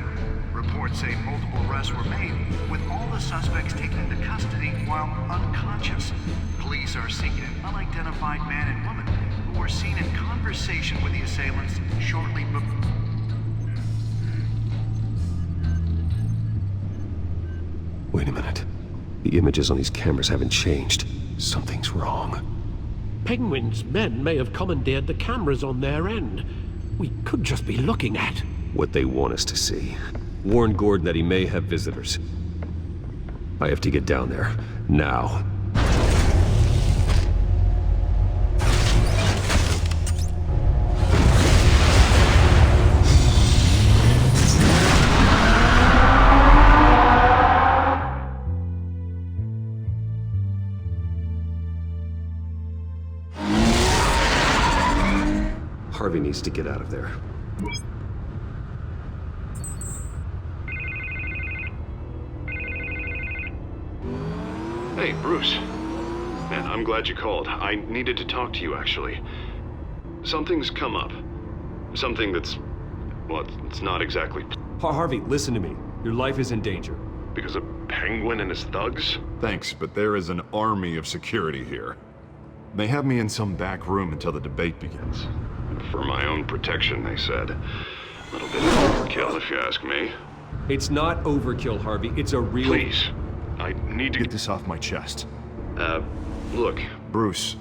S: Reports say multiple arrests were made, with all the suspects taken into custody while unconscious. Police are seeking an unidentified man and woman who were seen in conversation with the assailants shortly before.
G: Wait a minute. The images on these cameras haven't changed. Something's wrong.
H: Penguin's men may have commandeered the cameras on their end. We could just be looking at
G: what they want us to see. Warn Gordon that he may have visitors. I have to get down there, now. Harvey needs to get out of there.
B: Hey, Bruce. Man, I'm glad you called. I needed to talk to you, actually. Something's come up. Something that's... well, it's not exactly...
G: Harvey, listen to me. Your life is in danger.
B: Because of Penguin and his thugs?
K: Thanks, but there is an army of security here. They have me in some back room until the debate begins.
B: For my own protection, they said. A little bit of overkill, if you ask me.
G: It's not overkill, Harvey. It's a real...
B: Please. I need to
K: get this off my chest.
B: Look.
K: Bruce,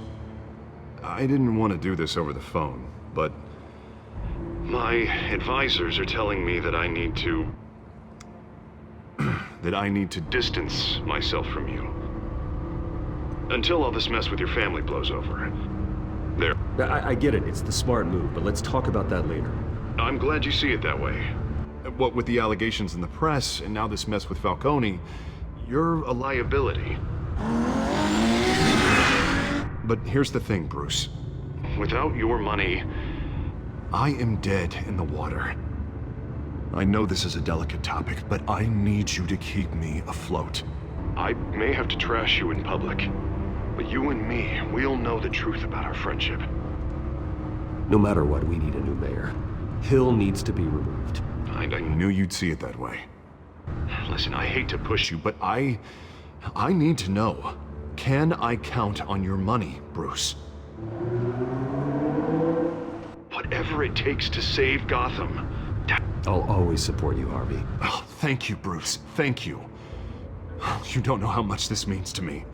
K: I didn't want to do this over the phone, but...
B: my advisors are telling me that I need to...
K: that I need to
B: distance myself from you. Until all this mess with your family blows over. There.
G: I get it. It's the smart move, but let's talk about that later.
B: I'm glad you see it that way.
K: What with the allegations in the press, and now this mess with Falcone, you're a liability. But here's the thing, Bruce.
B: Without your money...
K: I am dead in the water. I know this is a delicate topic, but I need you to keep me afloat.
B: I may have to trash you in public, but you and me, we'll know the truth about our friendship.
G: No matter what, we need a new mayor. Hill needs to be removed.
K: I knew you'd see it that way.
B: Listen, I hate to push you,
K: but I need to know. Can I count on your money, Bruce?
B: Whatever it takes to save Gotham.
G: I'll always support you, Harvey.
K: Oh, thank you, Bruce. Thank you. You don't know how much this means to me.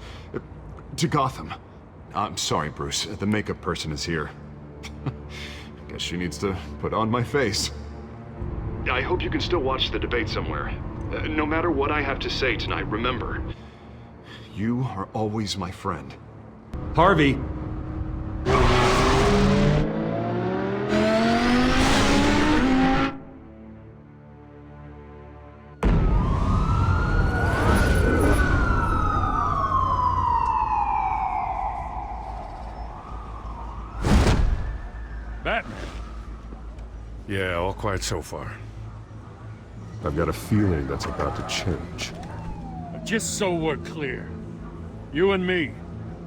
K: To Gotham. I'm sorry, Bruce. The makeup person is here. Guess she needs to put on my face.
B: I hope you can still watch the debate somewhere. No matter what I have to say tonight, remember.
K: You are always my friend.
G: Harvey!
D: Batman. Yeah, all quiet so far.
B: I've got a feeling that's about to change.
D: Just so we're clear, you and me,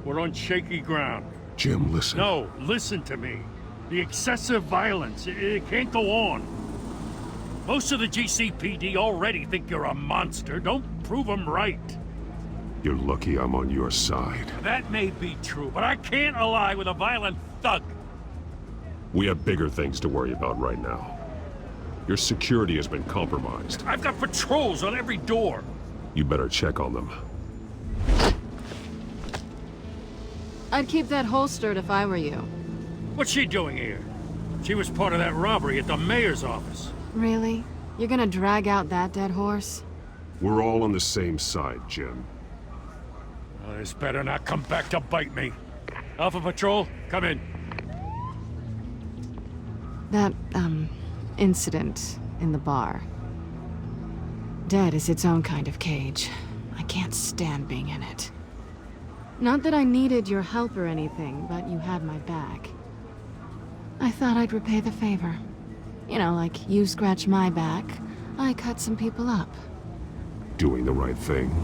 D: we're on shaky ground.
B: Jim, listen.
D: No, listen to me. The excessive violence, it can't go on. Most of the GCPD already think you're a monster. Don't prove them right.
B: You're lucky I'm on your side.
D: That may be true, but I can't ally with a violent thug.
B: We have bigger things to worry about right now. Your security has been compromised.
D: I've got patrols on every door.
B: You better check on them.
O: I'd keep that holstered if I were you.
D: What's she doing here? She was part of that robbery at the mayor's office.
O: Really? You're gonna drag out that dead horse?
B: We're all on the same side, Jim.
D: Well, this better not come back to bite me. Alpha Patrol, come in.
O: That, incident in the bar. Dead is its own kind of cage. I can't stand being in it. Not that I needed your help or anything, but you had my back. I thought I'd repay the favor. You know, like you scratch my back, I cut some people up.
B: Doing the right thing.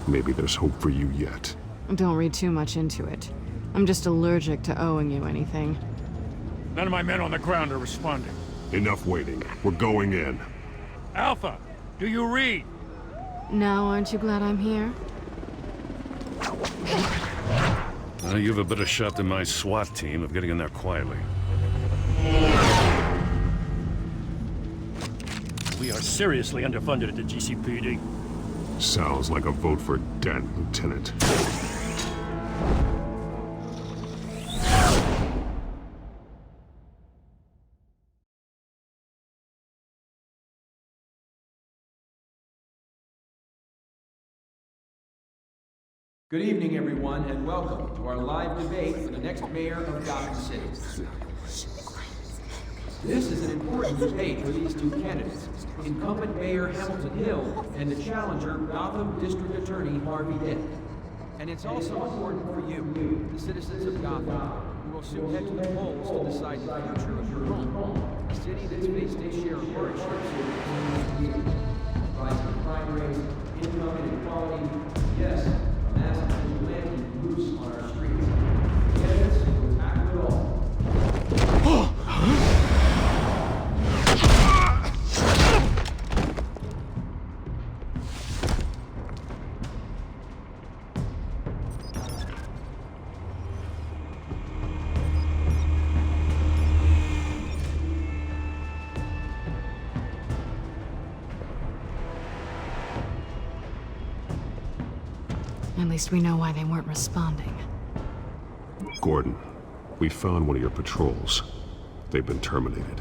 B: Maybe there's hope for you yet.
O: Don't read too much into it. I'm just allergic to owing you anything.
D: None of my men on the ground are responding.
B: Enough waiting. We're going in.
D: Alpha, do you read?
O: Now, aren't you glad I'm here?
D: You have a better shot than my SWAT team of getting in there quietly. We are seriously underfunded at the GCPD.
B: Sounds like a vote for Dent, Lieutenant.
T: Good evening, everyone, and welcome to our live debate for the next mayor of Gotham City. This is an important debate for these two candidates, incumbent Mayor Hamilton Hill and the challenger Gotham District Attorney Harvey Dent. And it's also important for you, the citizens of Gotham, who will soon head to the polls to decide the future of your home, a city that's faced a share of hardships, rising crime rates, income inequality, yes, a massive vigilante loose on our streets. Candidates will tackle it all.
O: At least we know why they weren't responding.
B: Gordon, we found one of your patrols. They've been terminated.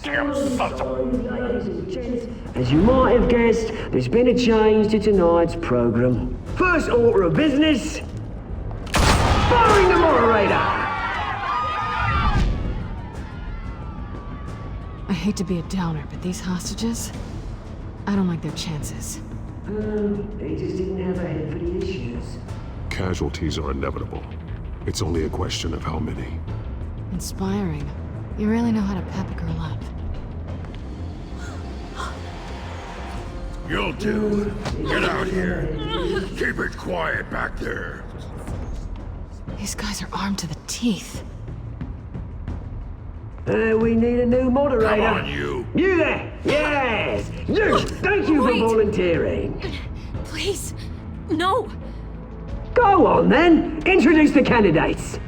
A: Damn sons of... Ladies and gents, as you might have guessed, there's been a change to tonight's program. First order of business, firing the moderator!
O: I hate to be a downer, but these hostages, I don't like their chances.
A: They just didn't have a head for the issues.
B: Casualties are inevitable. It's only a question of how many.
O: Inspiring. You really know how to pep a girl up.
K: You'll do. Get out here. Keep it quiet back there.
O: These guys are armed to the teeth.
A: We need a new moderator.
K: Come on, you.
A: You there! Yes! You! Thank you for volunteering.
C: Please, no!
A: Go on then! Introduce the candidates.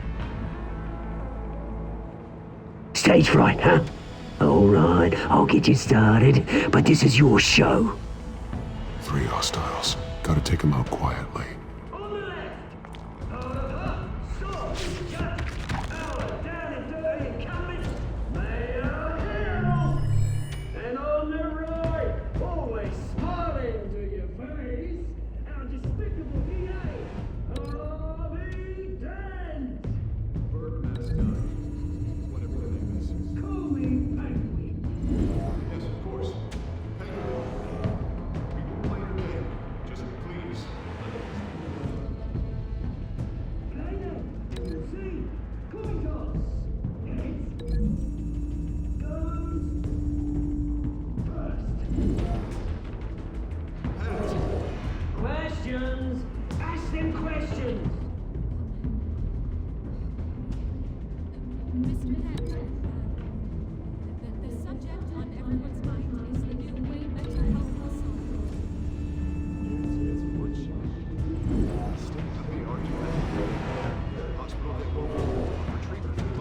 A: Stage fright, huh? Alright, I'll get you started, but this is your show.
B: 3 hostiles. Gotta take them out quietly.
A: Questions! Ask them questions!
C: Mr. Henry, the subject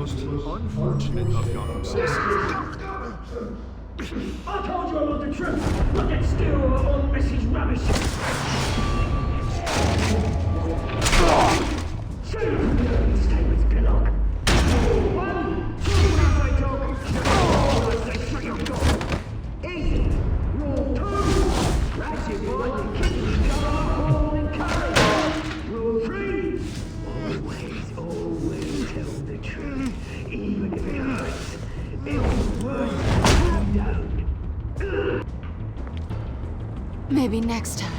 B: most unfortunate of Gotham citizens.
A: I told you I want the truth. Look at still all Mrs. Rubbish. Stay with Pillock. 1, 2, halfway talk. I say shut your door. Easy. Rule 2. Grab your boy and kick each other all in courage. Rule 3. Always tell the truth. Even if it hurts. It's worth it. Don't.
O: Maybe next time.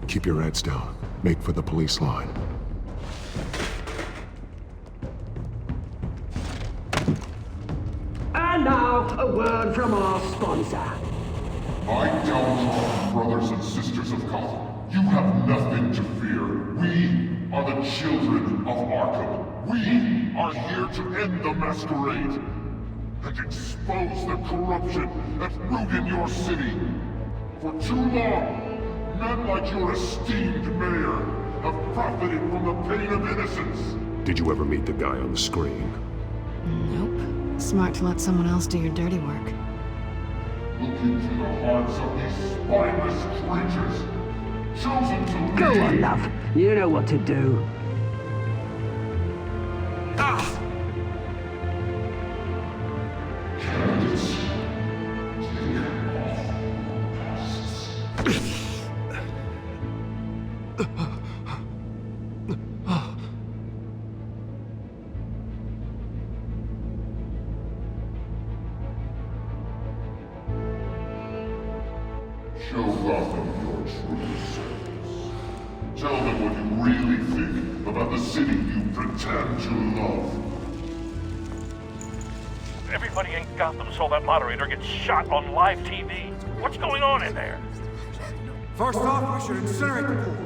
B: Keep your heads down. Make for the police line.
A: And now, a word from our sponsor.
U: My downtrodden brothers and sisters of Gotham, you have nothing to fear. We are the children of Arkham. We are here to end the masquerade and expose the corruption that ruined your city. For too long, men like your esteemed mayor have profited from the pain of innocence.
B: Did you ever meet the guy on the screen?
O: Nope. Smart to let someone else do your dirty work.
U: Look into the hearts of these spineless creatures, chosen to lead.
A: Go on, love. You know what to do.
U: Candidates, take off. Show Gotham your true selves. Tell them what you really think about the city you pretend to love.
M: Everybody in Gotham saw that moderator get shot on live TV. What's going on in there?
Q: First off, we should incinerate the pool.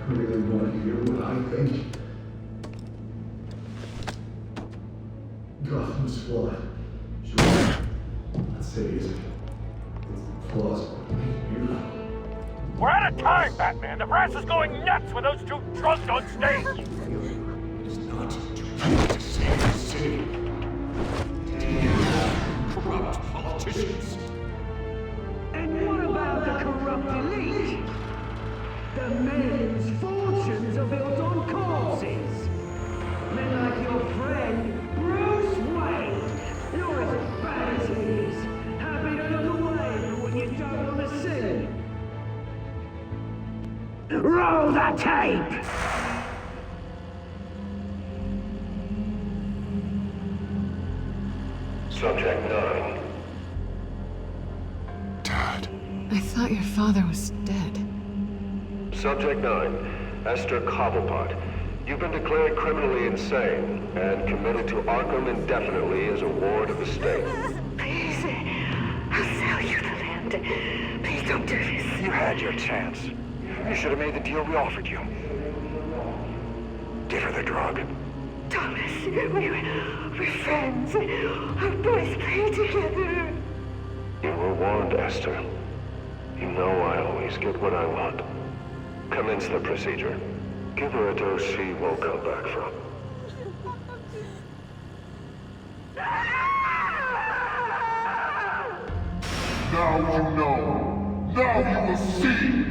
K: Really want to hear what I think? Gotham's flawed. Sure. Let's say it's plausible.
M: We're out of time, Batman. The brass is going nuts with those two drunks on stage.
K: It's not to save the city. Corrupt politicians.
A: And what about the corrupt elite? The men whose fortunes are built on corpses. Men like your friend, Bruce Wayne. You're as bad as he is. Happy to look away from what you've done on the scene. Roll the tape!
F: Subject 9.
B: Dad.
O: I thought your father was dead.
F: Subject 9, Esther Cobblepot. You've been declared criminally insane and committed to Arkham indefinitely as a ward of the state.
V: Please, I'll sell you the land. Please don't do this.
W: You had your chance. You should have made the deal we offered you. Give her the drug.
V: Thomas, we're friends. Our boys play together.
F: You were warned, Esther. You know I always get what I want. Commence the procedure. Give her a dose she won't come back from.
U: Now you know. Now you will see.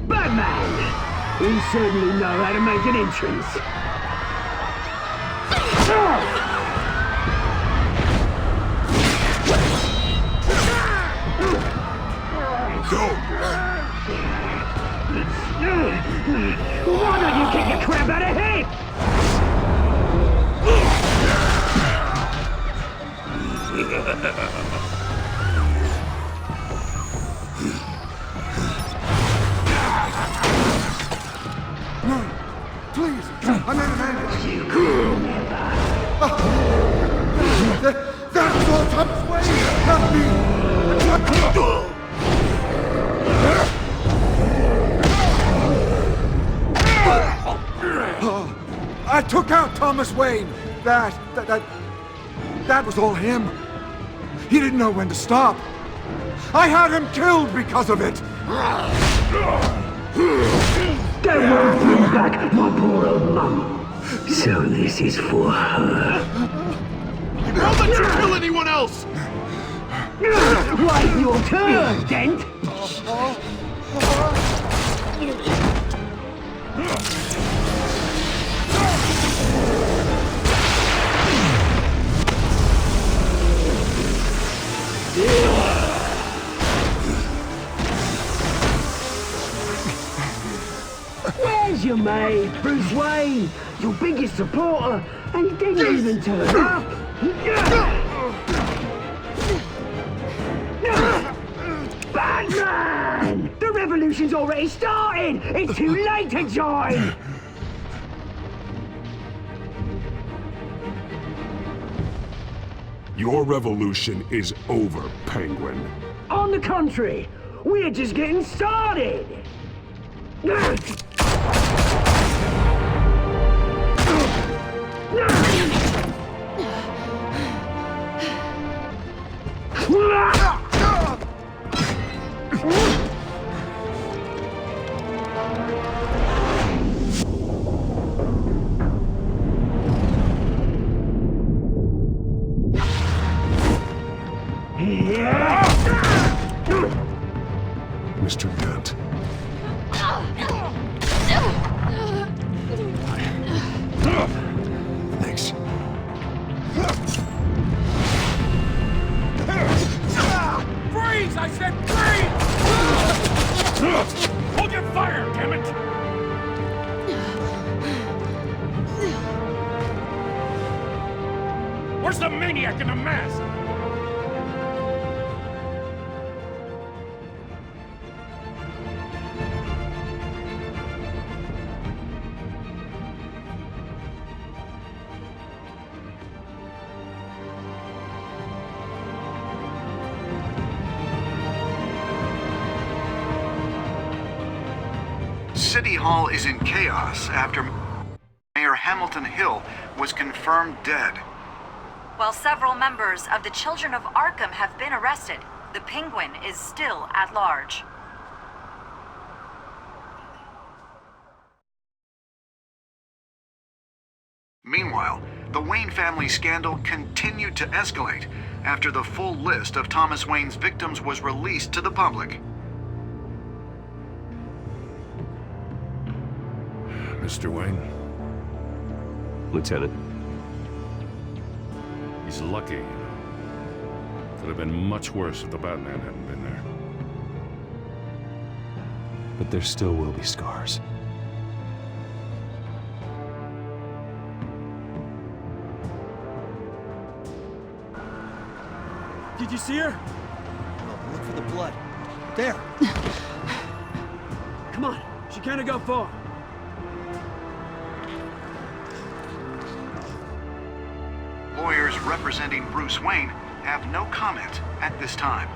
A: Batman! You certainly know how to make an entrance. Why don't you kick the crap out of him?
Q: No, please, I made an angry.
A: You could never.
Q: That was all Thomas Wayne, not me. I took out Thomas Wayne. That was all him. He didn't know when to stop. I had him killed because of it.
A: That won't bring back my poor old mum. So this is for her.
B: Don't let you kill anyone else!
A: Wait your turn, Dent! Where's your mate, Bruce Wayne? Your biggest supporter, and he didn't even turn up! Batman! The revolution's already started! It's too late to join!
K: Your revolution is over, Penguin.
A: On the contrary, we're just getting started!
K: Mr. Dent. Thanks.
M: Freeze! I said freeze! Hold your fire, damn it! Where's the maniac in the mask?
S: City Hall is in chaos after Mayor Hamilton Hill was confirmed dead.
R: While several members of the Children of Arkham have been arrested, the Penguin is still at large.
S: Meanwhile, the Wayne family scandal continued to escalate after the full list of Thomas Wayne's victims was released to the public.
D: Mr. Wayne?
G: Lieutenant.
D: He's lucky. Could have been much worse if the Batman hadn't been there.
G: But there still will be scars.
E: Did you see her?
I: Oh, look for the blood. There.
E: Come on, she can't go far.
S: Lawyers representing Bruce Wayne have no comment at this time.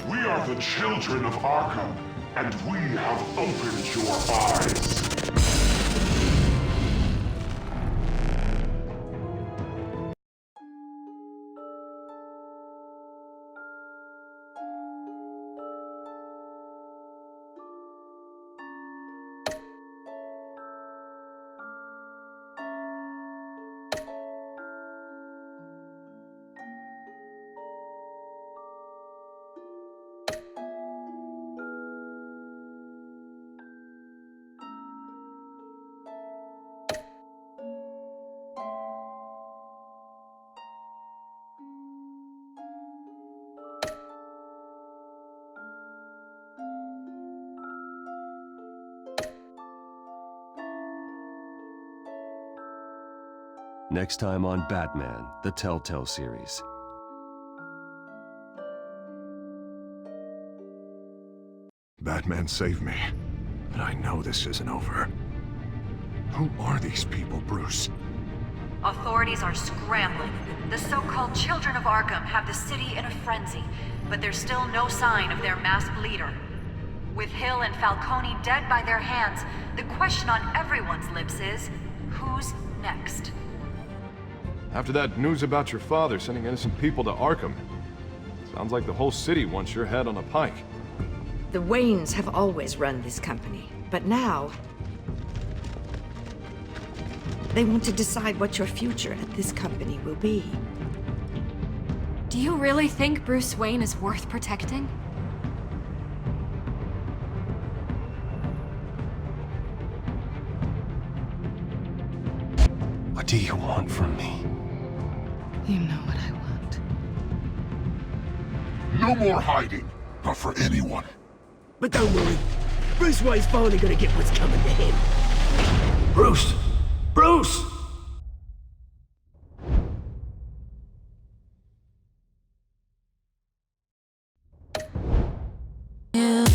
U: We are the children of Arkham, and we have opened your eyes.
G: Next time on Batman, the Telltale series.
B: Batman saved me, but I know this isn't over. Who are these people, Bruce?
R: Authorities are scrambling. The so-called Children of Arkham have the city in a frenzy, but there's still no sign of their masked leader. With Hill and Falcone dead by their hands, the question on everyone's lips is, who's next?
K: After that news about your father sending innocent people to Arkham, sounds like the whole city wants your head on a pike.
J: The Waynes have always run this company, but now they want to decide what your future at this company will be.
C: Do you really think Bruce Wayne is worth protecting?
B: What do you want from me?
O: You know what I want.
U: No more hiding, not for anyone.
A: But don't worry, Bruce Wayne's finally gonna get what's coming to him.
B: Bruce! Bruce!
L: Yeah.